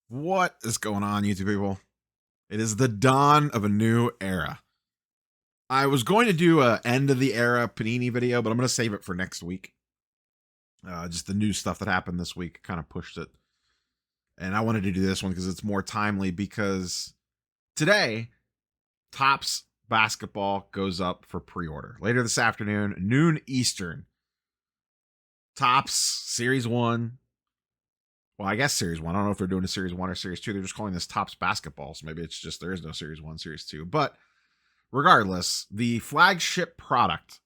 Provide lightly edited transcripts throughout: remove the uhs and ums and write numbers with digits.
What is going on, YouTube people? It is the dawn of a new era. I was going to do a end of the era Panini video, but I'm going to save it for next week. Just the new stuff that happened this week kind of pushed it. And I wanted to do this one because it's more timely because today, Topps basketball goes up for pre-order. Later this afternoon, noon Eastern. Topps Series 1. Well, I guess Series 1. I don't know if they're doing a Series 1 or Series 2. They're just calling this Topps basketball. So maybe it's just there is no Series 1, Series 2. But regardless, the flagship product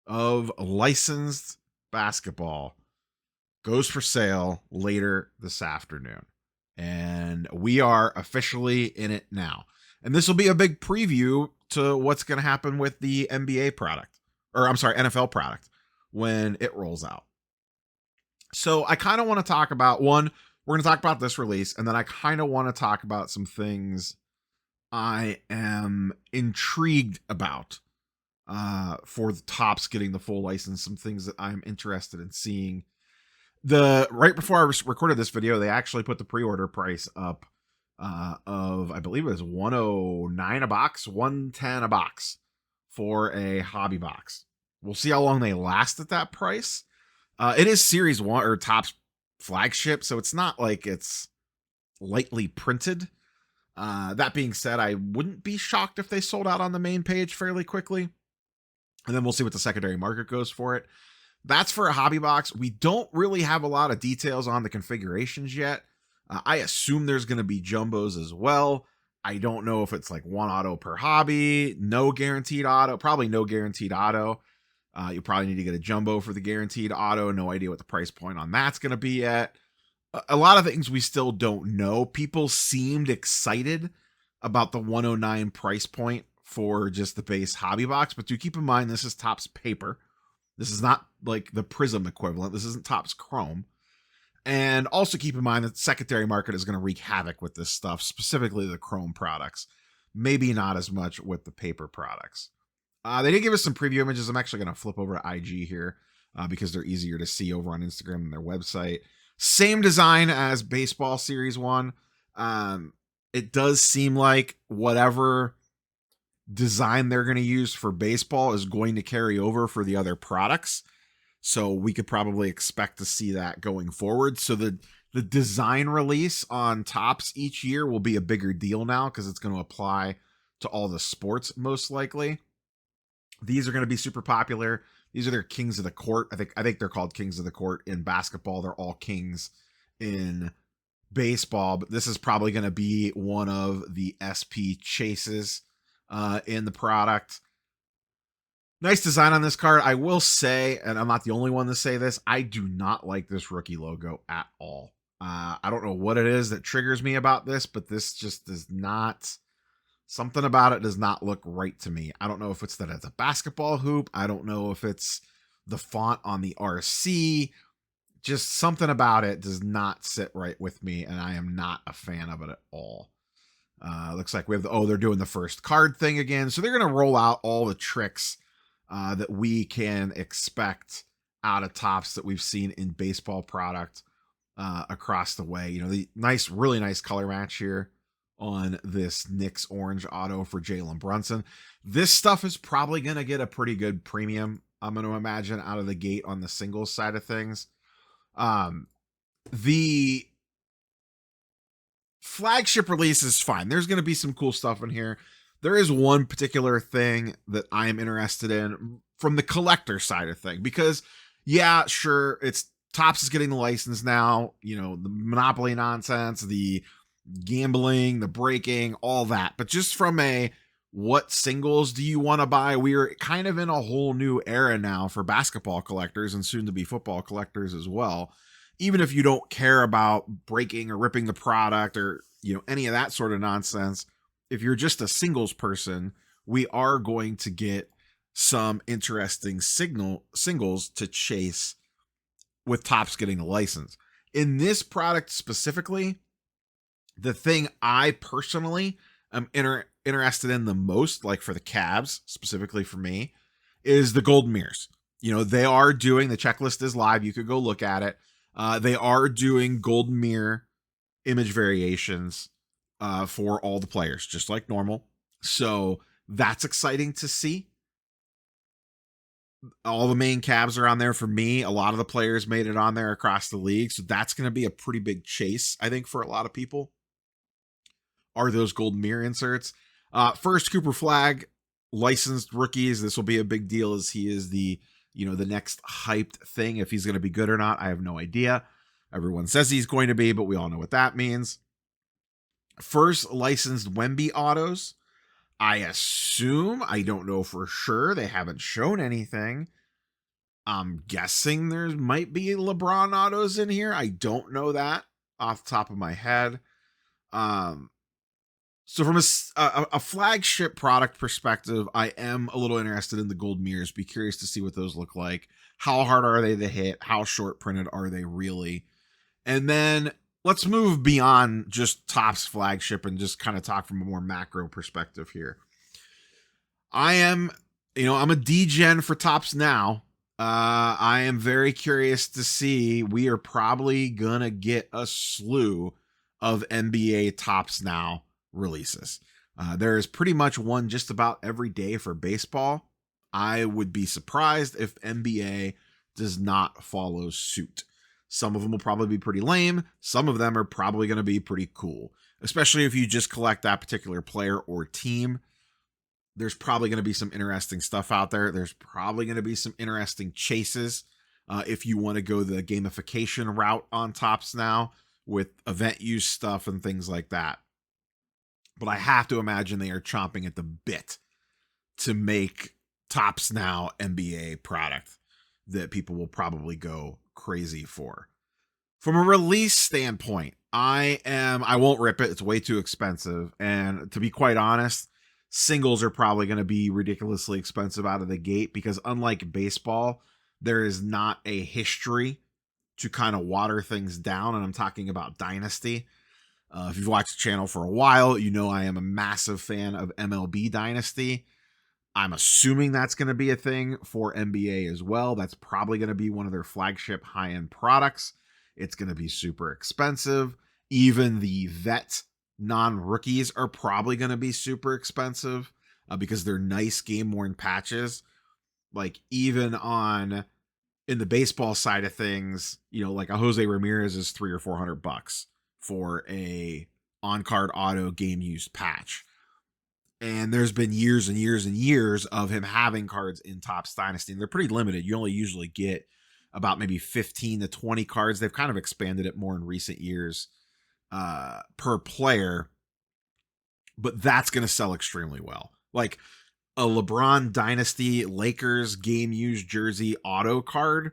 of licensed basketball goes for sale later this afternoon. And we are officially in it now. And this will be a big preview to what's going to happen with the NBA product, or I'm sorry, NFL product when it rolls out. So I kind of want to talk about we're going to talk about this release, and then I kind of want to talk about some things I am intrigued about for the Topps getting the full license, some things that I'm interested in seeing. Right before I recorded this video, they actually put the pre-order price up of, I believe it was $109 a box, $110 a box for a hobby box. We'll see how long they last at that price. It is Series 1 or Topps flagship, so it's not like it's lightly printed. That being said, I wouldn't be shocked if they sold out on the main page fairly quickly. And then we'll see what the secondary market goes for it. That's for a hobby box. We don't really have a lot of details on the configurations yet. I assume there's going to be jumbos as well. I don't know if it's like one auto per hobby, no guaranteed auto, probably no guaranteed auto. You probably need to get a jumbo for the guaranteed auto. No idea what the price point on that's going to be yet. A lot of things we still don't know. People seemed excited about the 109 price point for just the base hobby box, but do keep in mind this is Topps paper. This is not like the Prism equivalent. This isn't Topps Chrome. And also keep in mind that the secondary market is going to wreak havoc with this stuff, specifically the Chrome products. Maybe not as much with the paper products. They did give us some preview images. I'm actually going to flip over to IG here because they're easier to see over on Instagram than their website. Same design as Baseball Series 1. It does seem like whatever design they're going to use for baseball is going to carry over for the other products. So we could probably expect to see that going forward. So the design release on Topps each year will be a bigger deal now because it's going to apply to all the sports most likely. These are going to be super popular. These are their Kings of the Court. I think they're called Kings of the Court in basketball. They're all kings in baseball, but this is probably going to be one of the SP chases in the product. Nice design on this card. I will say, and I'm not the only one to say this, I do not like this rookie logo at all. I don't know what it is that triggers me about this, but this just does not... Something about it does not look right to me. I don't know if it's that it's a basketball hoop. I don't know if it's the font on the RC. Just something about it does not sit right with me, and I am not a fan of it at all. Looks like we have they're doing the first card thing again. So they're going to roll out all the tricks that we can expect out of Topps that we've seen in baseball product across the way. You know, the really nice color match here on this Knicks orange auto for Jalen Brunson. This stuff is probably going to get a pretty good premium, I'm going to imagine, out of the gate on the singles side of things. The flagship release is fine. There's going to be some cool stuff in here. There is one particular thing that I am interested in from the collector side of thing, because yeah, sure, it's Topps is getting the license now, you know, the monopoly nonsense, the gambling, the breaking, all that. But just from what singles do you want to buy? We're kind of in a whole new era now for basketball collectors and soon to be football collectors as well. Even if you don't care about breaking or ripping the product or, you know, any of that sort of nonsense, if you're just a singles person, we are going to get some interesting singles to chase with Topps getting the license. In this product specifically, the thing I personally am interested in the most, like for the Cavs, specifically for me, is the golden mirrors. You know, they are doing, the checklist is live. You could go look at it. They are doing golden mirror image variations for all the players, just like normal. So that's exciting to see. All the main cabs are on there for me. A lot of the players made it on there across the league. So that's going to be a pretty big chase, I think, for a lot of people, are those gold mirror inserts. First Cooper Flag, licensed rookies. This will be a big deal as he is the next hyped thing. If he's going to be good or not, I have no idea. Everyone says he's going to be, but we all know what that means. First licensed Wemby autos. I assume, I don't know for sure, they haven't shown anything. I'm guessing there might be LeBron autos in here. I don't know that off the top of my head. So from a flagship product perspective, I am a little interested in the gold mirrors. Be curious to see what those look like. How hard are they to hit? How short printed are they really? And then let's move beyond just Topps flagship and just kind of talk from a more macro perspective here. I'm a degen for Topps now. I am very curious to see. We are probably gonna get a slew of NBA Topps now releases. There is pretty much one just about every day for baseball. I would be surprised if NBA does not follow suit. Some of them will probably be pretty lame. Some of them are probably going to be pretty cool, especially if you just collect that particular player or team. There's probably going to be some interesting stuff out there. There's probably going to be some interesting chases if you want to go the gamification route on Topps now with event use stuff and things like that. But I have to imagine they are chomping at the bit to make Topps now NBA product that people will probably go crazy for. From a release standpoint, I won't rip it. It's way too expensive. And to be quite honest, singles are probably going to be ridiculously expensive out of the gate because unlike baseball, there is not a history to kind of water things down. And I'm talking about Dynasty. If you've watched the channel for a while, you know I am a massive fan of MLB Dynasty. I'm assuming that's going to be a thing for NBA as well. That's probably going to be one of their flagship high-end products. It's going to be super expensive. Even the vet non-rookies are probably going to be super expensive because they're nice game-worn patches. Like even in the baseball side of things, like a Jose Ramirez is $300 or $400 for a on-card auto game-used patch. And there's been years and years and years of him having cards in Topps Dynasty. And they're pretty limited. You only usually get about maybe 15 to 20 cards. They've kind of expanded it more in recent years per player. But that's going to sell extremely well. Like a LeBron Dynasty Lakers game-used jersey auto card,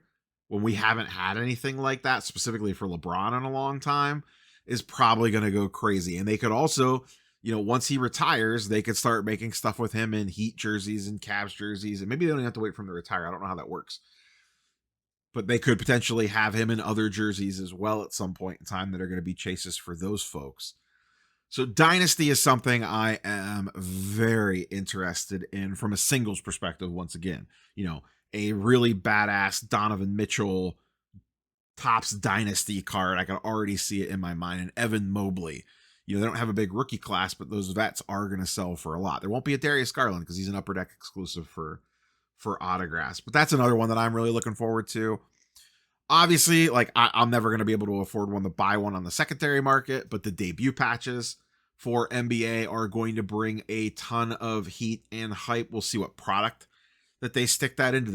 when we haven't had anything like that, specifically for LeBron in a long time, is probably going to go crazy. And they could also... once he retires, they could start making stuff with him in Heat jerseys and Cavs jerseys. And maybe they don't have to wait for him to retire. I don't know how that works. But they could potentially have him in other jerseys as well at some point in time that are going to be chases for those folks. So Dynasty is something I am very interested in from a singles perspective. Once again, a really badass Donovan Mitchell Topps Dynasty card. I can already see it in my mind. And Evan Mobley. They don't have a big rookie class, but those vets are going to sell for a lot. There won't be a Darius Garland because he's an Upper Deck exclusive for autographs. But that's another one that I'm really looking forward to. Obviously, I'm never going to be able to afford one to buy one on the secondary market, but the debut patches for NBA are going to bring a ton of heat and hype. We'll see what product that they stick that in. Do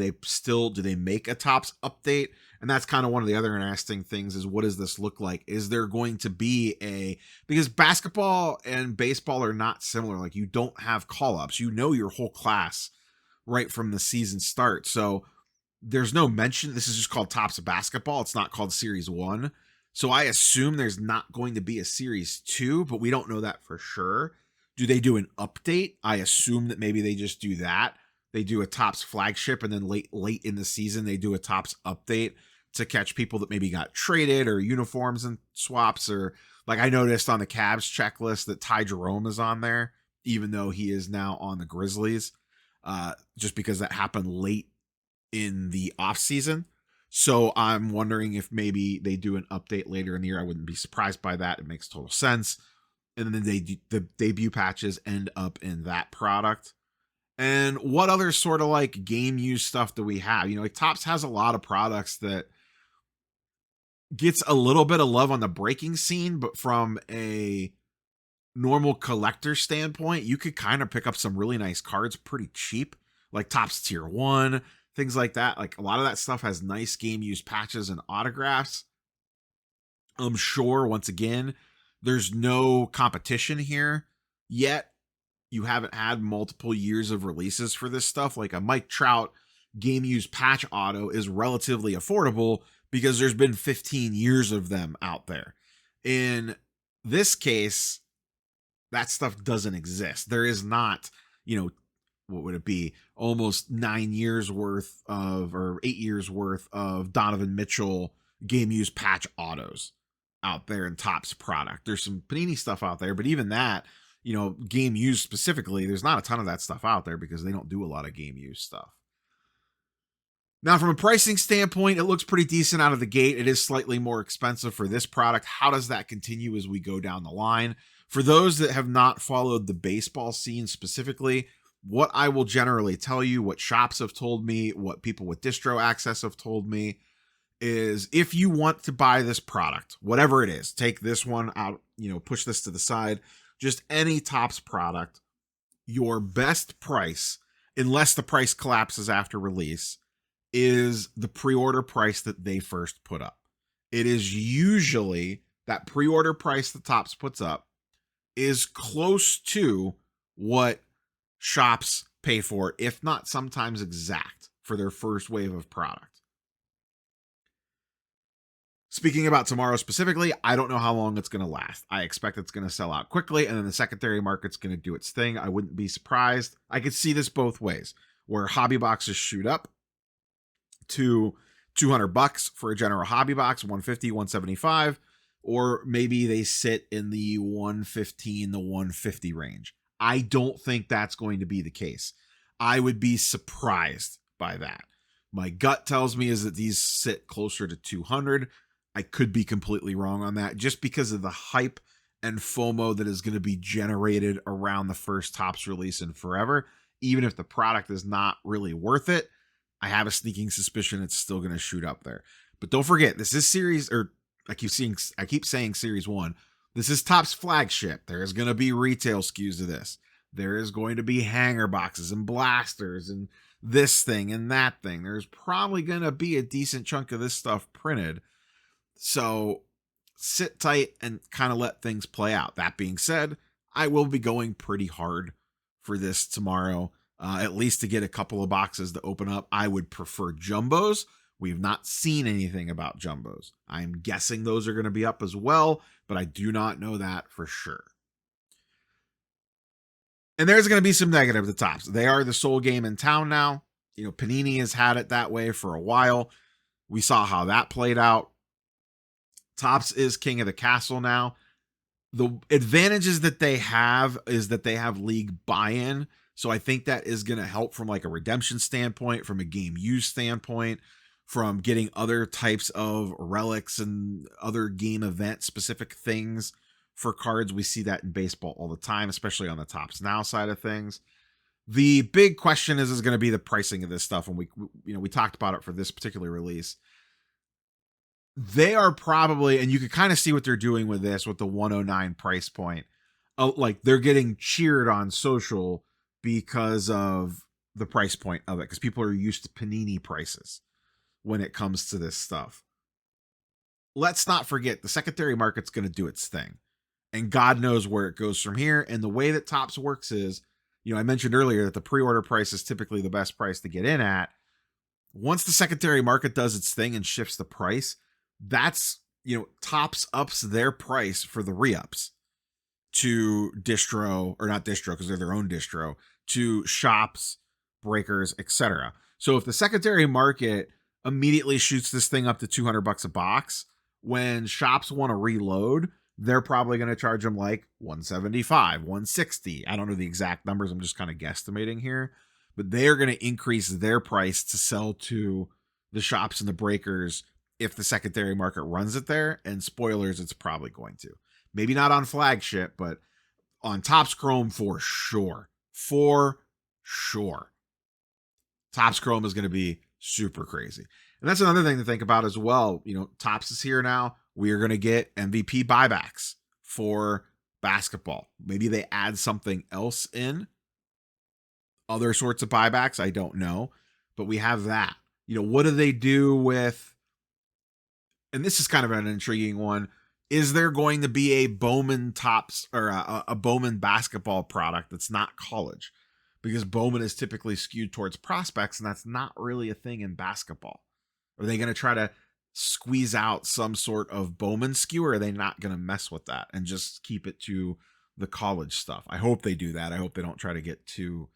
they make a Topps update? And that's kind of one of the other interesting things is, what does this look like? Is there going to be because basketball and baseball are not similar. Like you don't have call-ups. Your whole class right from the season start. So there's no mention. This is just called Topps Basketball. It's not called Series 1. So I assume there's not going to be a Series 2, but we don't know that for sure. Do they do an update? I assume that maybe they just do that. They do a Topps flagship, and then late in the season, they do a Topps update to catch people that maybe got traded or uniforms and swaps. Or like I noticed on the Cavs checklist that Ty Jerome is on there, even though he is now on the Grizzlies, just because that happened late in the offseason. So I'm wondering if maybe they do an update later in the year. I wouldn't be surprised by that. It makes total sense. And then the debut patches end up in that product. And what other sort of like game use stuff do we have? You know, like Topps has a lot of products that gets a little bit of love on the breaking scene, but from a normal collector standpoint, you could kind of pick up some really nice cards pretty cheap, like Topps Tier 1, things like that. Like a lot of that stuff has nice game use patches and autographs. I'm sure, once again, there's no competition here yet. You haven't had multiple years of releases for this stuff. Like a Mike Trout game use patch auto is relatively affordable because there's been 15 years of them out there. In this case, that stuff doesn't exist. There is not, you know, what would it be? Almost 9 years worth of, or 8 years worth of Donovan Mitchell game use patch autos out there in Topps product. There's some Panini stuff out there, but even that, you know, game use specifically, there's not a ton of that stuff out there because they don't do a lot of game use stuff. Now, from a pricing standpoint, it looks pretty decent out of the gate. It is slightly more expensive for this product. How does that continue as we go down the line? For those that have not followed the baseball scene specifically, what I will generally tell you, what shops have told me, what people with distro access have told me, is if you want to buy this product, whatever it is, take this one out, you know, push this to the side, just any Topps product, your best price, unless the price collapses after release, is the pre-order price that they first put up. It is usually that pre-order price that Topps puts up is close to what shops pay for, if not sometimes exact, for their first wave of product. Speaking about tomorrow specifically, I don't know how long it's going to last. I expect it's going to sell out quickly, and then the secondary market's going to do its thing. I wouldn't be surprised. I could see this both ways, where hobby boxes shoot up to $200 for a general hobby box, 150, 175, or maybe they sit in the 115 to 150 range. I don't think that's going to be the case. I would be surprised by that. My gut tells me is that these sit closer to 200. I could be completely wrong on that just because of the hype and FOMO that is going to be generated around the first Topps release in forever. Even if the product is not really worth it, I have a sneaking suspicion it's still going to shoot up there. But don't forget, this is series, or I keep saying series 1. This is Topps flagship. There is going to be retail SKUs to this. There is going to be hanger boxes and blasters and this thing and that thing. There's probably going to be a decent chunk of this stuff printed. So sit tight and kind of let things play out. That being said, I will be going pretty hard for this tomorrow, at least to get a couple of boxes to open up. I would prefer jumbos. We've not seen anything about jumbos. I'm guessing those are going to be up as well, but I do not know that for sure. And there's going to be some negative to Topps. They are the sole game in town now. You know, Panini has had it that way for a while. We saw how that played out. Topps is king of the castle now. The advantages that they have is that they have league buy-in. So I think that is going to help from like a redemption standpoint, from a game use standpoint, from getting other types of relics and other game event specific things for cards. We see that in baseball all the time, especially on the Topps Now side of things. The big question is going to be the pricing of this stuff. And we talked about it for this particular release. They are probably, and you can kind of see what they're doing with this, with the 109 price point. Like they're getting cheered on social because of the price point of it, because people are used to Panini prices when it comes to this stuff. Let's not forget the secondary market's going to do its thing, and God knows where it goes from here. And the way that Topps works is, I mentioned earlier that the pre-order price is typically the best price to get in at. Once the secondary market does its thing and shifts the price, that's, Topps ups their price for the re-ups to distro, or not distro because they're their own distro, to shops, breakers, etc. So if the secondary market immediately shoots this thing up to $200 a box, when shops want to reload, they're probably going to charge them like $175, $160. I don't know the exact numbers. I'm just kind of guesstimating here, but they are going to increase their price to sell to the shops and the breakers if the secondary market runs it there. And spoilers, it's probably going to. Maybe not on flagship, but on Topps Chrome for sure. For sure. Topps Chrome is going to be super crazy. And that's another thing to think about as well. You know, Topps is here now. We are going to get MVP buybacks for basketball. Maybe they add something else in. Other sorts of buybacks, I don't know. But we have that. You know, what do they do with, and this is kind of an intriguing one. Is there going to be a Bowman Topps or a Bowman basketball product that's not college? Because Bowman is typically skewed towards prospects, and that's not really a thing in basketball. Are they going to try to squeeze out some sort of Bowman skew, or are they not going to mess with that and just keep it to the college stuff? I hope they do that. I hope they don't try to get too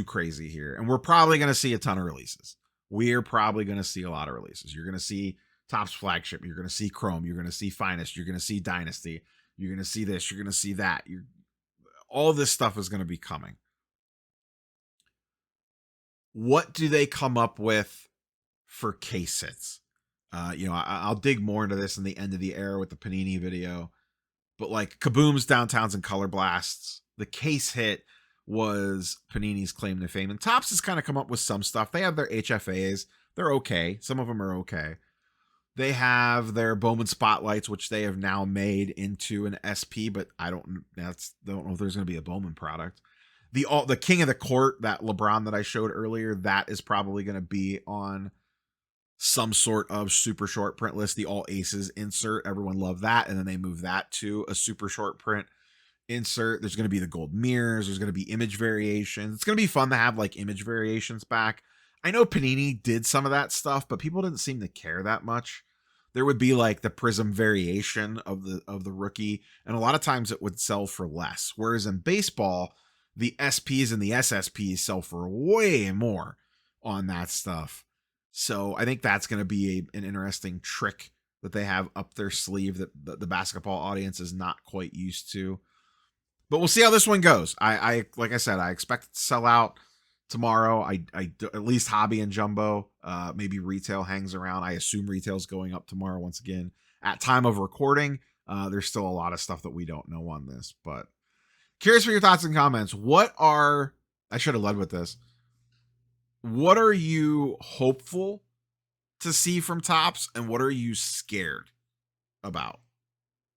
crazy here. And we're probably going to see a ton of releases. We're probably going to see a lot of releases. You're going to see Topps Flagship. You're going to see Chrome. You're going to see Finest. You're going to see Dynasty. You're going to see this. You're going to see that. All this stuff is going to be coming. What do they come up with for case hits? You know, I'll dig more into this in the end of the era with the Panini video. But like Kaboom's, Downtowns, and Color Blasts, the case hit was Panini's claim to fame. And Topps has kind of come up with some stuff. They have their HFAs. They're okay. Some of them are okay. They have their Bowman Spotlights, which they have now made into an SP, but I don't know if there's going to be a Bowman product. The King of the Court, that LeBron that I showed earlier, that is probably going to be on some sort of super short print list. The All Aces insert, everyone loved that, and then they moved that to a super short print insert. There's going to be the gold mirrors. There's going to be image variations. It's going to be fun to have like image variations back. I know Panini did some of that stuff, but people didn't seem to care that much. There would be like the prism variation of the rookie, and a lot of times it would sell for less. Whereas in baseball, the SPs and the SSPs sell for way more on that stuff. So I think that's going to be an interesting trick that they have up their sleeve that the basketball audience is not quite used to. But we'll see how this one goes. I like I said, I expect it to sell out tomorrow. I at least hobby and jumbo. Maybe retail hangs around. I assume retail's going up tomorrow once again. At time of recording, there's still a lot of stuff that we don't know on this. But curious for your thoughts and comments. I should have led with this. What are you hopeful to see from Topps, and what are you scared about?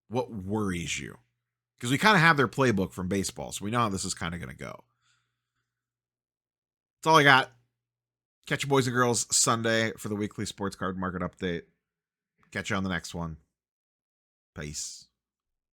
What worries you? Because we kind of have their playbook from baseball, so we know how this is kind of going to go. That's all I got. Catch you boys and girls Sunday for the weekly sports card market update. Catch you on the next one. Peace.